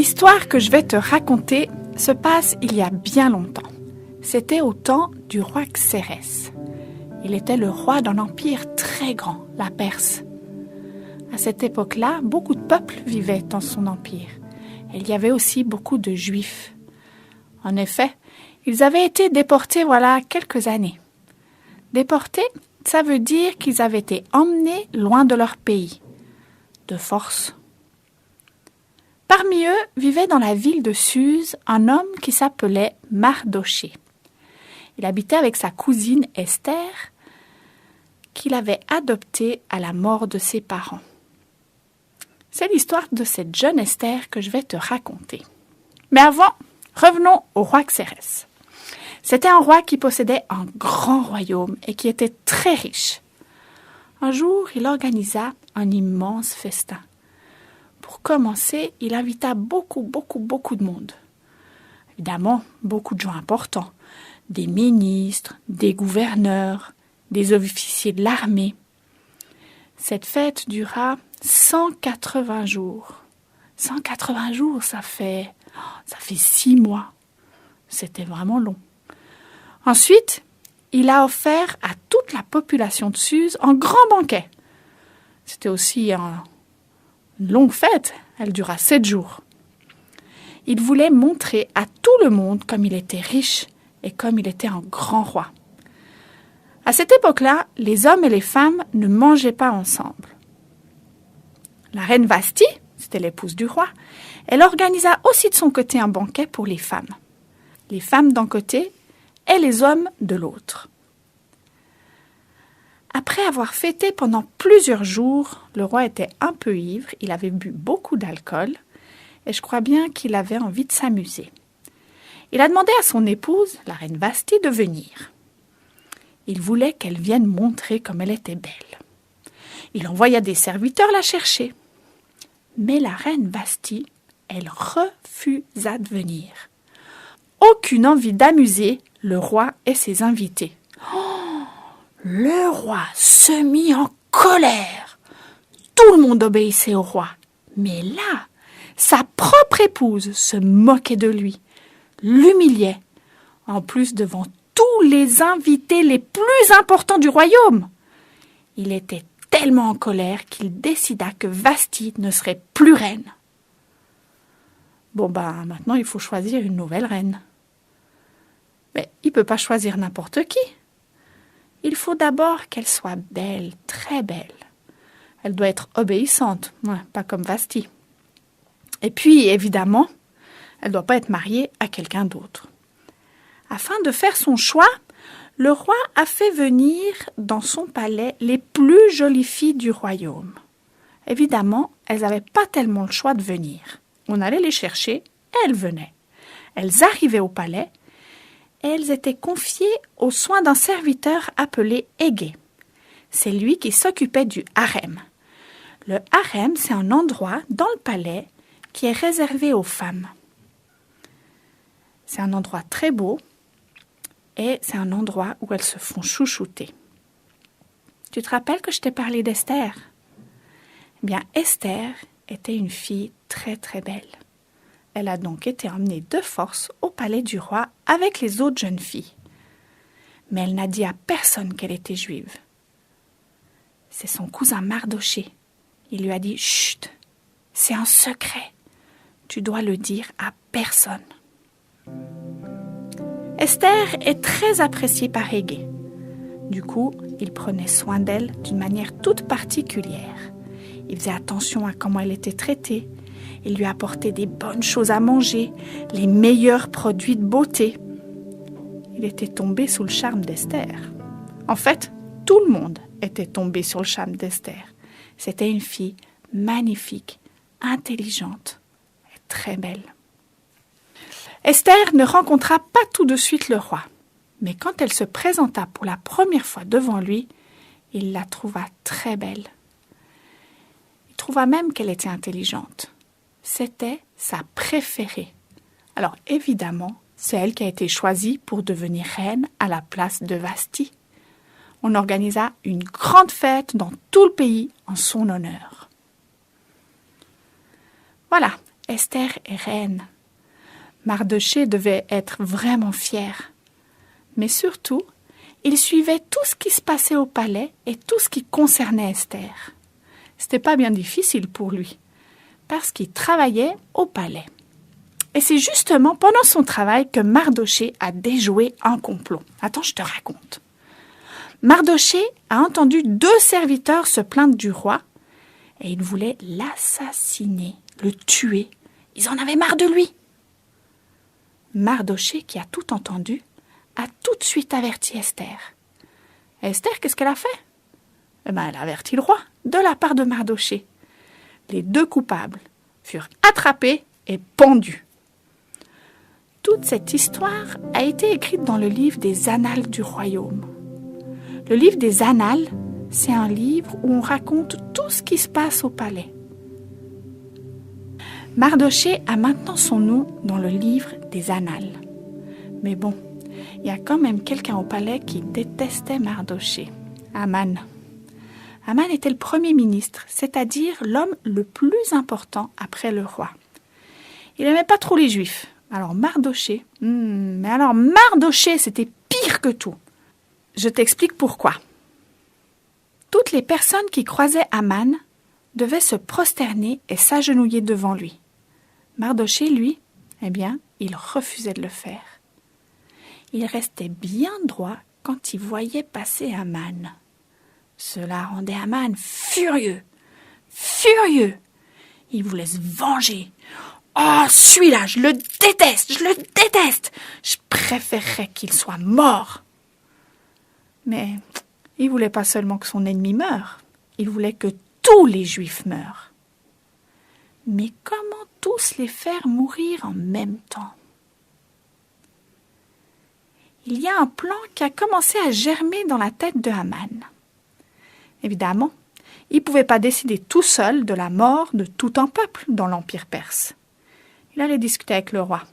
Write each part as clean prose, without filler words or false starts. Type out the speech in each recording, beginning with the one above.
L'histoire que je vais te raconter se passe il y a bien longtemps. C'était au temps du roi Xérès. Il était le roi d'un empire très grand, la Perse. À cette époque-là, beaucoup de peuples vivaient dans son empire. Et il y avait aussi beaucoup de Juifs. En effet, ils avaient été déportés voilà quelques années. Déportés, ça veut dire qu'ils avaient été emmenés loin de leur pays, de force. Parmi eux vivait dans la ville de Suse un homme qui s'appelait Mardochée. Il habitait avec sa cousine Esther, qu'il avait adoptée à la mort de ses parents. C'est l'histoire de cette jeune Esther que je vais te raconter. Mais avant, revenons au roi Xérès. C'était un roi qui possédait un grand royaume et qui était très riche. Un jour, il organisa un immense festin. Pour commencer, il invita beaucoup de monde. Évidemment, beaucoup de gens importants. Des ministres, des gouverneurs, des officiers de l'armée. Cette fête dura 180 jours. 180 jours, ça fait 6 mois. C'était vraiment long. Ensuite, il a offert à toute la population de Suse un grand banquet. C'était aussi une longue fête. Elle dura 7 jours. Il voulait montrer à tout le monde comme il était riche et comme il était un grand roi. À cette époque-là, les hommes et les femmes ne mangeaient pas ensemble. La reine Vashti, c'était l'épouse du roi, elle organisa aussi de son côté un banquet pour les femmes. Les femmes d'un côté et les hommes de l'autre. Après avoir fêté pendant plusieurs jours, le roi était un peu ivre, il avait bu beaucoup d'alcool et je crois bien qu'il avait envie de s'amuser. Il a demandé à son épouse, la reine Vashti, de venir. Il voulait qu'elle vienne montrer comme elle était belle. Il envoya des serviteurs la chercher. Mais la reine Vashti, elle refusa de venir. Aucune envie d'amuser le roi et ses invités. Oh, le roi se mit en colère. Tout le monde obéissait au roi. Mais là, sa propre épouse se moquait de lui, l'humiliait, en plus devant tous les invités les plus importants du royaume. Il était tellement en colère qu'il décida que Vashti ne serait plus reine. Maintenant il faut choisir une nouvelle reine. Mais il ne peut pas choisir n'importe qui. Il faut d'abord qu'elle soit belle, très belle. Elle doit être obéissante, pas comme Vashti. Et puis, évidemment, elle ne doit pas être mariée à quelqu'un d'autre. Afin de faire son choix, le roi a fait venir dans son palais les plus jolies filles du royaume. Évidemment, elles n'avaient pas tellement le choix de venir. On allait les chercher et elles venaient. Elles arrivaient au palais et elles étaient confiées aux soins d'un serviteur appelé Égée. C'est lui qui s'occupait du harem. Le harem, c'est un endroit dans le palais qui est réservé aux femmes. C'est un endroit très beau et c'est un endroit où elles se font chouchouter. Tu te rappelles que je t'ai parlé d'Esther? Eh bien, Esther était une fille très très belle. Elle a donc été emmenée de force au palais du roi avec les autres jeunes filles. Mais elle n'a dit à personne qu'elle était juive. C'est son cousin Mardochée. Il lui a dit « Chut, c'est un secret. Tu dois le dire à personne. » Esther est très appréciée par Égée. Du coup, il prenait soin d'elle d'une manière toute particulière. Il faisait attention à comment elle était traitée. Il lui apportait des bonnes choses à manger, les meilleurs produits de beauté. Il était tombé sous le charme d'Esther. En fait, tout le monde était tombé sur le charme d'Esther. C'était une fille magnifique, intelligente et très belle. Esther ne rencontra pas tout de suite le roi, mais quand elle se présenta pour la première fois devant lui, il la trouva très belle. Il trouva même qu'elle était intelligente. C'était sa préférée. Alors évidemment, c'est elle qui a été choisie pour devenir reine à la place de Vashti. On organisa une grande fête dans tout le pays en son honneur. Voilà, Esther est reine. Mardochée devait être vraiment fier. Mais surtout, il suivait tout ce qui se passait au palais et tout ce qui concernait Esther. C'était pas bien difficile pour lui, parce qu'il travaillait au palais. Et c'est justement pendant son travail que Mardochée a déjoué un complot. Attends, je te raconte. Mardochée a entendu 2 serviteurs se plaindre du roi et ils voulaient l'assassiner, le tuer. Ils en avaient marre de lui. Mardochée, qui a tout entendu, a tout de suite averti Esther. Esther, qu'est-ce qu'elle a fait? Elle a averti le roi, de la part de Mardochée. Les 2 coupables furent attrapés et pendus. Toute cette histoire a été écrite dans le livre des Annales du royaume. Le livre des Annales, c'est un livre où on raconte tout ce qui se passe au palais. Mardochée a maintenant son nom dans le livre des Annales. Mais bon, il y a quand même quelqu'un au palais qui détestait Mardochée, Aman. Aman était le premier ministre, c'est-à-dire l'homme le plus important après le roi. Il n'aimait pas trop les Juifs. Alors Mardochée, c'était pire que tout. Je t'explique pourquoi. Toutes les personnes qui croisaient Aman devaient se prosterner et s'agenouiller devant lui. Mardochée, lui, il refusait de le faire. Il restait bien droit quand il voyait passer Aman. Cela rendait Aman furieux. Furieux! Il voulait se venger. Oh, celui-là, je le déteste! Je préférerais qu'il soit mort. Mais il voulait pas seulement que son ennemi meure, il voulait que tous les Juifs meurent. Mais comment tous les faire mourir en même temps? Il y a un plan qui a commencé à germer dans la tête de Haman. Évidemment, il ne pouvait pas décider tout seul de la mort de tout un peuple dans l'Empire perse. Il allait discuter avec le roi.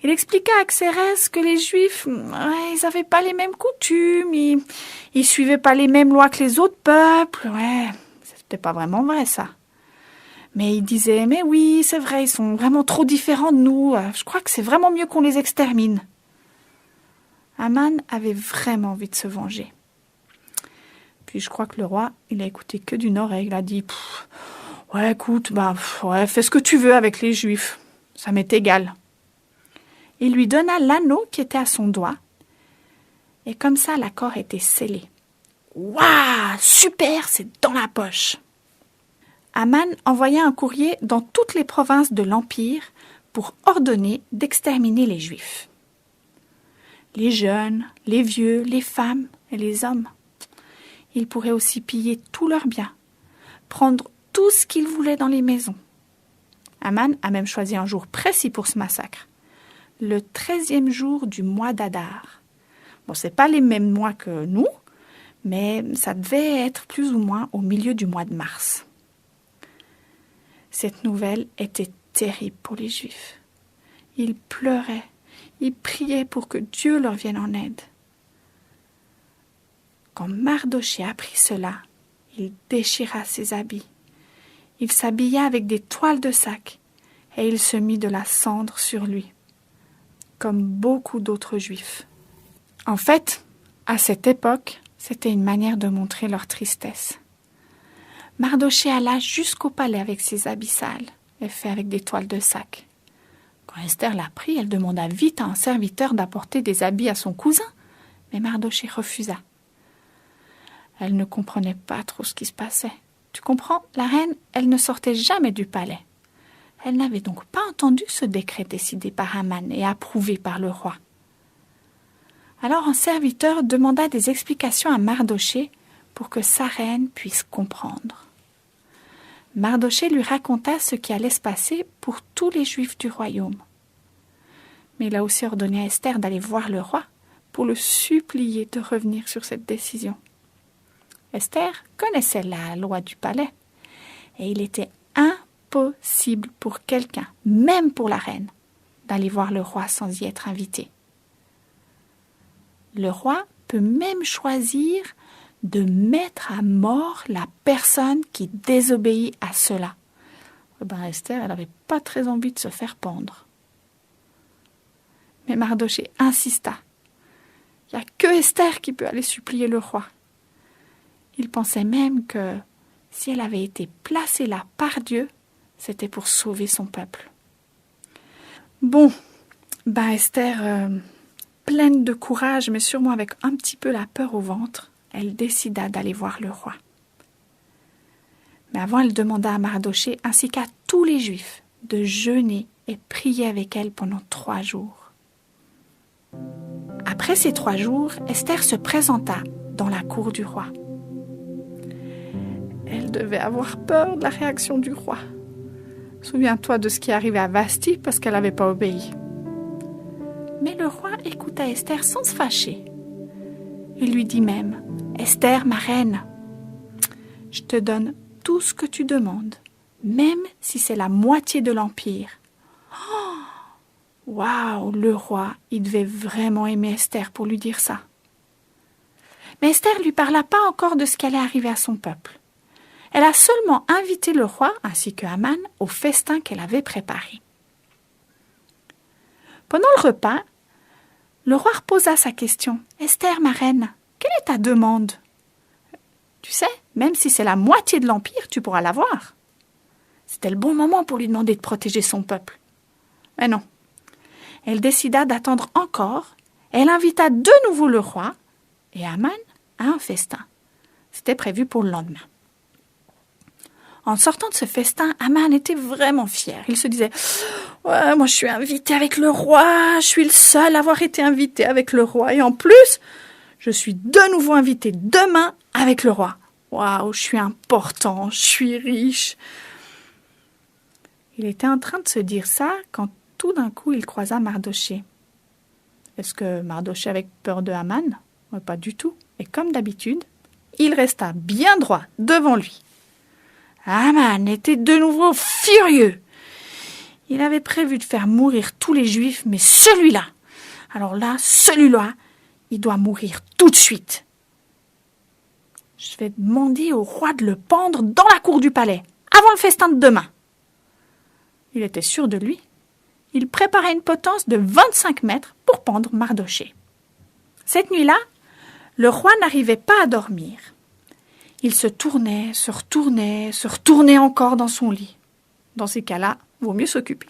Il expliqua à Xérès que les Juifs, ils n'avaient pas les mêmes coutumes, ils suivaient pas les mêmes lois que les autres peuples. C'était pas vraiment vrai ça. Mais il disait, mais oui, c'est vrai, ils sont vraiment trop différents de nous. Je crois que c'est vraiment mieux qu'on les extermine. Haman avait vraiment envie de se venger. Puis je crois que le roi, il a écouté que d'une oreille. Il a dit, écoute, fais ce que tu veux avec les Juifs. Ça m'est égal. Il lui donna l'anneau qui était à son doigt. Et comme ça, l'accord était scellé. Waouh, super, c'est dans la poche. Haman envoya un courrier dans toutes les provinces de l'Empire pour ordonner d'exterminer les Juifs. Les jeunes, les vieux, les femmes et les hommes. Il pourrait aussi piller tous leurs biens, prendre tout ce qu'il voulait dans les maisons. Haman a même choisi un jour précis pour ce massacre, le 13e jour du mois d'Adar. Bon, c'est pas les mêmes mois que nous, mais ça devait être plus ou moins au milieu du mois de mars. Cette nouvelle était terrible pour les Juifs. Ils pleuraient, ils priaient pour que Dieu leur vienne en aide. Quand Mardochée apprit cela, il déchira ses habits. Il s'habilla avec des toiles de sac et il se mit de la cendre sur lui, comme beaucoup d'autres Juifs. En fait, à cette époque, c'était une manière de montrer leur tristesse. Mardochée alla jusqu'au palais avec ses habits sales et faits avec des toiles de sac. Quand Esther l'apprit, elle demanda vite à un serviteur d'apporter des habits à son cousin, mais Mardochée refusa. Elle ne comprenait pas trop ce qui se passait. Tu comprends, la reine, elle ne sortait jamais du palais. Elle n'avait donc pas entendu ce décret décidé par Haman et approuvé par le roi. Alors un serviteur demanda des explications à Mardochée pour que sa reine puisse comprendre. Mardochée lui raconta ce qui allait se passer pour tous les Juifs du royaume. Mais il a aussi ordonné à Esther d'aller voir le roi pour le supplier de revenir sur cette décision. Esther connaissait la loi du palais et il était impossible pour quelqu'un, même pour la reine, d'aller voir le roi sans y être invité. Le roi peut même choisir de mettre à mort la personne qui désobéit à cela. Esther, elle n'avait pas très envie de se faire pendre. Mais Mardochée insista. Il n'y a que Esther qui peut aller supplier le roi. Il pensait même que si elle avait été placée là par Dieu, c'était pour sauver son peuple. Bon, Esther, pleine de courage, mais sûrement avec un petit peu la peur au ventre, elle décida d'aller voir le roi. Mais avant, elle demanda à Mardochée, ainsi qu'à tous les Juifs, de jeûner et prier avec elle pendant 3 jours. Après ces 3 jours, Esther se présenta dans la cour du roi. Elle devait avoir peur de la réaction du roi. Souviens-toi de ce qui est arrivé à Vasti parce qu'elle n'avait pas obéi. Mais le roi écouta Esther sans se fâcher. Il lui dit même, « Esther, ma reine, je te donne tout ce que tu demandes, même si c'est la moitié de l'empire. » Waouh, le roi, il devait vraiment aimer Esther pour lui dire ça. Mais Esther ne lui parla pas encore de ce qui allait arriver à son peuple. Elle a seulement invité le roi ainsi que Haman au festin qu'elle avait préparé. Pendant le repas, le roi reposa sa question. « Esther, ma reine, quelle est ta demande ? Tu sais, même si c'est la moitié de l'empire, tu pourras l'avoir. » C'était le bon moment pour lui demander de protéger son peuple. Mais non. Elle décida d'attendre encore. Elle invita de nouveau le roi et Haman à un festin. C'était prévu pour le lendemain. En sortant de ce festin, Haman était vraiment fier. Il se disait « Ouais, moi je suis invité avec le roi, je suis le seul à avoir été invité avec le roi. Et en plus, je suis de nouveau invité demain avec le roi. Waouh, je suis important, je suis riche. » Il était en train de se dire ça quand tout d'un coup il croisa Mardochée. Est-ce que Mardochée avait peur de Haman ? Pas du tout. Et comme d'habitude, il resta bien droit devant lui. Haman était de nouveau furieux. Il avait prévu de faire mourir tous les Juifs, mais celui-là, il doit mourir tout de suite. Je vais demander au roi de le pendre dans la cour du palais, avant le festin de demain. Il était sûr de lui. Il préparait une potence de 25 mètres pour pendre Mardochée. Cette nuit-là, le roi n'arrivait pas à dormir. Il se tournait, se retournait encore dans son lit. Dans ces cas-là, vaut mieux s'occuper.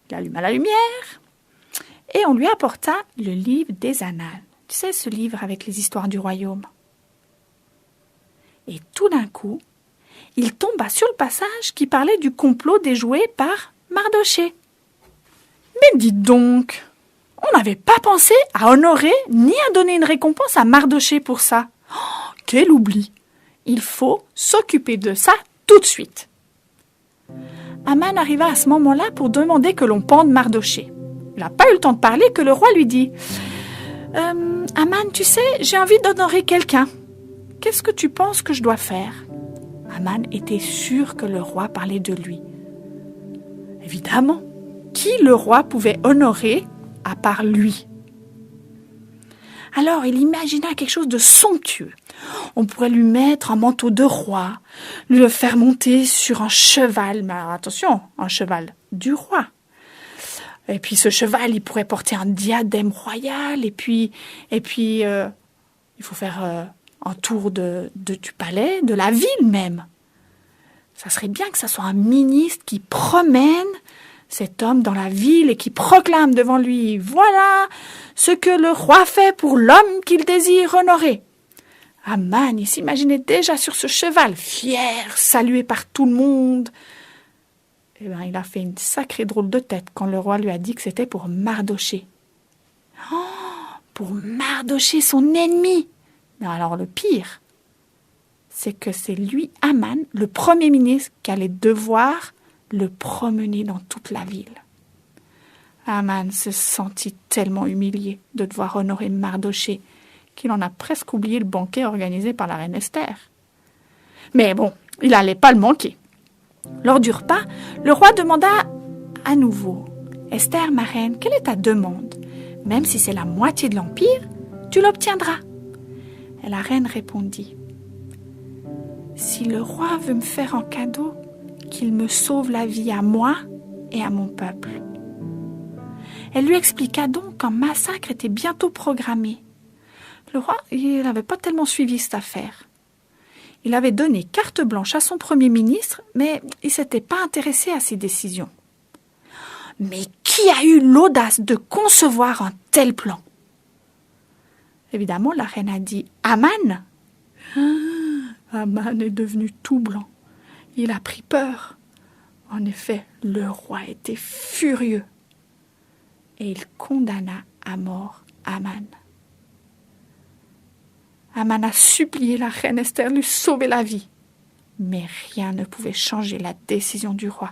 Il alluma la lumière et on lui apporta le livre des Annales. Tu sais, ce livre avec les histoires du royaume. Et tout d'un coup, il tomba sur le passage qui parlait du complot déjoué par Mardochée. Mais dites donc, on n'avait pas pensé à honorer ni à donner une récompense à Mardochée pour ça. Oh, quel oubli! Il faut s'occuper de ça tout de suite. Haman arriva à ce moment-là pour demander que l'on pende Mardochée. Il n'a pas eu le temps de parler que le roi lui dit « Haman, tu sais, j'ai envie d'honorer quelqu'un. Qu'est-ce que tu penses que je dois faire ?» Haman était sûr que le roi parlait de lui. Évidemment, qui le roi pouvait honorer à part lui? Alors il imagina quelque chose de somptueux. On pourrait lui mettre un manteau de roi, le faire monter sur un cheval, mais alors attention, un cheval du roi. Et puis ce cheval, il pourrait porter un diadème royal, et puis il faut faire un tour du palais, de la ville même. Ça serait bien que ça soit un ministre qui promène cet homme dans la ville et qui proclame devant lui « Voilà ce que le roi fait pour l'homme qu'il désire honorer ». Haman, il s'imaginait déjà sur ce cheval, fier, salué par tout le monde. Eh bien, il a fait une sacrée drôle de tête quand le roi lui a dit que c'était pour Mardochée. Oh, pour Mardochée, son ennemi. Mais alors le pire, c'est que c'est lui, Haman, le premier ministre, qui allait devoir le promener dans toute la ville. Haman se sentit tellement humilié de devoir honorer Mardochée qu'il en a presque oublié le banquet organisé par la reine Esther. Mais bon, il n'allait pas le manquer. Lors du repas, le roi demanda à nouveau « Esther, ma reine, quelle est ta demande? Même si c'est la moitié de l'empire, tu l'obtiendras. » Et la reine répondit « Si le roi veut me faire un cadeau, qu'il me sauve la vie à moi et à mon peuple. » Elle lui expliqua donc qu'un massacre était bientôt programmé. Le roi, il n'avait pas tellement suivi cette affaire. Il avait donné carte blanche à son premier ministre, mais il ne s'était pas intéressé à ses décisions. Mais qui a eu l'audace de concevoir un tel plan? Évidemment, la reine a dit « Aman !» Aman est devenu tout blanc. Il a pris peur. En effet, le roi était furieux. Et il condamna à mort Aman. Aman a supplié la reine Esther de lui sauver la vie. Mais rien ne pouvait changer la décision du roi.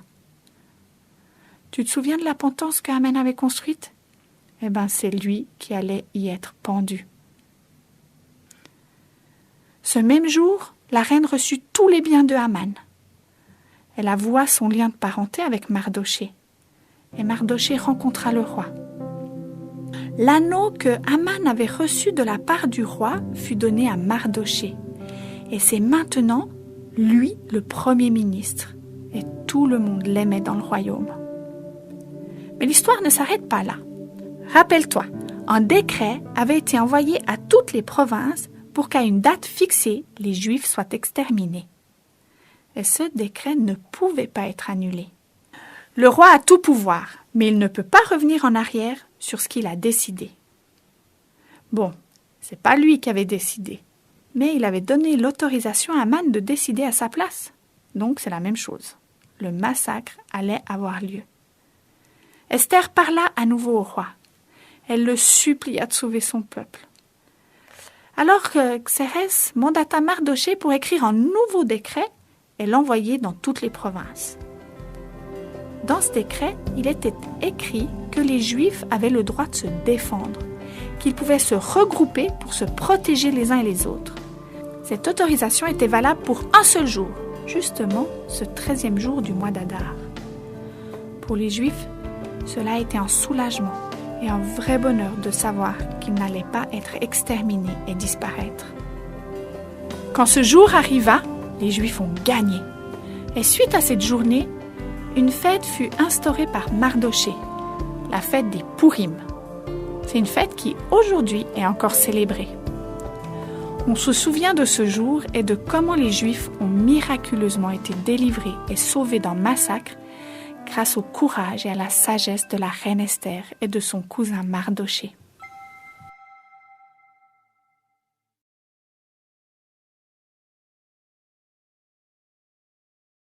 Tu te souviens de la potence qu'Aman avait construite? Eh bien, c'est lui qui allait y être pendu. Ce même jour, la reine reçut tous les biens de Aman. Elle avoua son lien de parenté avec Mardochée. Et Mardochée rencontra le roi. L'anneau que Aman avait reçu de la part du roi fut donné à Mardochée. Et c'est maintenant lui le premier ministre. Et tout le monde l'aimait dans le royaume. Mais l'histoire ne s'arrête pas là. Rappelle-toi, un décret avait été envoyé à toutes les provinces pour qu'à une date fixée, les Juifs soient exterminés. Et ce décret ne pouvait pas être annulé. Le roi a tout pouvoir, mais il ne peut pas revenir en arrière sur ce qu'il a décidé. Bon, c'est pas lui qui avait décidé, mais il avait donné l'autorisation à Aman de décider à sa place. Donc c'est la même chose. Le massacre allait avoir lieu. Esther parla à nouveau au roi. Elle le supplia de sauver son peuple. Alors que Xérès mandata Mardochée pour écrire un nouveau décret et l'envoyer dans toutes les provinces. Dans ce décret, il était écrit que les Juifs avaient le droit de se défendre, qu'ils pouvaient se regrouper pour se protéger les uns et les autres. Cette autorisation était valable pour un seul jour, justement ce 13e jour du mois d'Adar. Pour les Juifs, cela était un soulagement et un vrai bonheur de savoir qu'ils n'allaient pas être exterminés et disparaître. Quand ce jour arriva, les Juifs ont gagné. Et suite à cette journée, une fête fut instaurée par Mardochée, la fête des Pourim. C'est une fête qui, aujourd'hui, est encore célébrée. On se souvient de ce jour et de comment les Juifs ont miraculeusement été délivrés et sauvés d'un massacre grâce au courage et à la sagesse de la reine Esther et de son cousin Mardochée.